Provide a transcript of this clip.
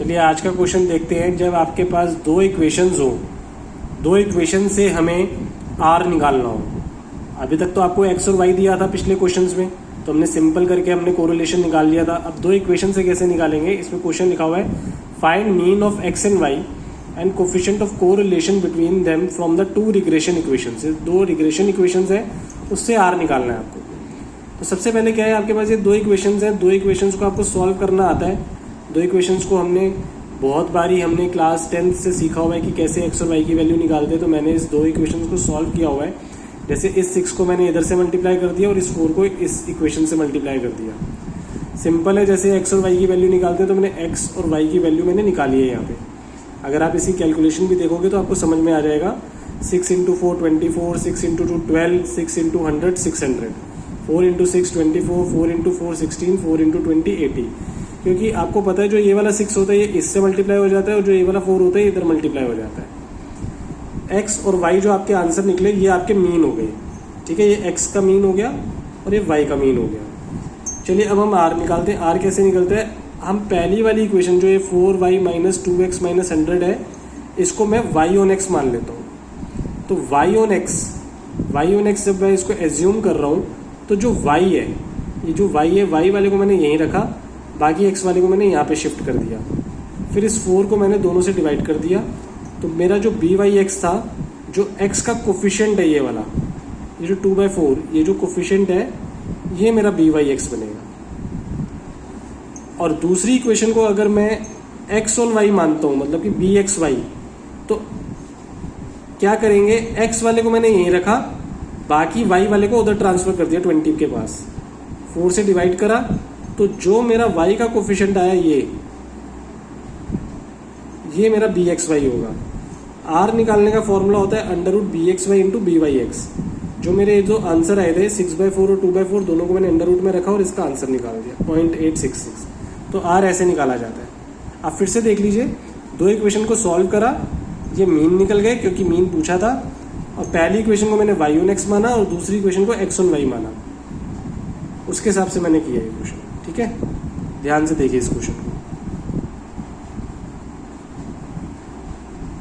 चलिए आज का क्वेश्चन देखते हैं। जब आपके पास दो इक्वेशंस हो, दो इक्वेशन से हमें आर निकालना हो। अभी तक तो आपको एक्स और वाई दिया था पिछले क्वेश्चंस में, तो हमने सिंपल करके हमने कोरिलेशन निकाल लिया था। अब दो इक्वेशन से कैसे निकालेंगे, इसमें क्वेश्चन लिखा हुआ है find mean of X and Y and coefficient of correlation between them from the two regression equations. दो रिग्रेशन इक्वेशंस है, उससे आर निकालना है आपको। तो सबसे पहले क्या है, आपके पास ये दो इक्वेशंस हैं, दो इक्वेशंस को आपको सॉल्व करना आता है। दो इक्वेशंस को हमने बहुत बारी हमने क्लास 10th से सीखा हुआ है कि कैसे एक्स और वाई की वैल्यू निकालते हैं। तो मैंने इस दो इक्वेशंस को सॉल्व किया हुआ है। जैसे इस 6 को मैंने इधर से मल्टीप्लाई कर दिया और इस 4 को इस इक्वेशन से मल्टीप्लाई कर दिया। सिंपल है, जैसे एक्स और वाई की वैल्यू निकालते हैं तो मैंने एक्स और वाई की वैल्यू मैंने निकाली है यहाँ पे। अगर आप इसी कैलकुलेशन भी देखोगे तो आपको समझ में आ जाएगा। 6 × 4 24, 6 × 2 12, 6 × 100 600, 4 × 6 24, 4 × 4 16, 4 × 20 80। क्योंकि आपको पता है जो ये वाला 6 होता है ये इससे मल्टीप्लाई हो जाता है और जो ये वाला 4 होता है इधर मल्टीप्लाई हो जाता है। एक्स और वाई जो आपके आंसर निकले ये आपके मीन हो गए। ठीक है, ये एक्स का मीन हो गया और ये वाई का मीन हो गया। चलिए अब हम आर निकालते हैं। आर कैसे निकलते हैं, हम पहली वाली इक्वेशन जो ये 4y - 2x - 100 है, इसको मैं y ऑन x मान लेता हूँ। तो y ऑन x जब मैं इसको एज्यूम कर रहा हूँ तो जो y है, ये जो y है, y वाले को मैंने यहीं रखा, बाकी x वाले को मैंने यहाँ पे शिफ्ट कर दिया। फिर इस 4 को मैंने दोनों से डिवाइड कर दिया। तो मेरा जो by(x) था, जो x का कोफिशिएंट है ये वाला, ये जो 2/4, ये जो कोफिशिएंट है ये मेरा by(x) बनेगा। और दूसरी इक्वेशन को अगर मैं x ऑन y मानता हूँ, मतलब कि bxy, तो क्या करेंगे, x वाले को मैंने यहीं रखा, बाकी y वाले को उधर ट्रांसफर कर दिया 20 के पास। 4 से डिवाइड करा तो जो मेरा y का कोफिशिएंट आया ये मेरा bxy होगा। r निकालने का फॉर्मूला होता है √bxy × byx। जो मेरे जो आंसर आए थे 6/4 और 2/4 दोनों को मैंने अंडर रूट में रखा और इसका आंसर निकाल दिया 0.866। तो आर ऐसे निकाला जाता है। अब फिर से देख लीजिए, दो इक्वेशन को सॉल्व करा, ये मीन निकल गए क्योंकि मीन पूछा था। और पहली इक्वेशन को मैंने y ऑन x माना और दूसरी इक्वेशन को x ऑन y माना, उसके हिसाब से मैंने किया ये क्वेश्चन। ठीक है, ध्यान से देखिए इस क्वेश्चन को।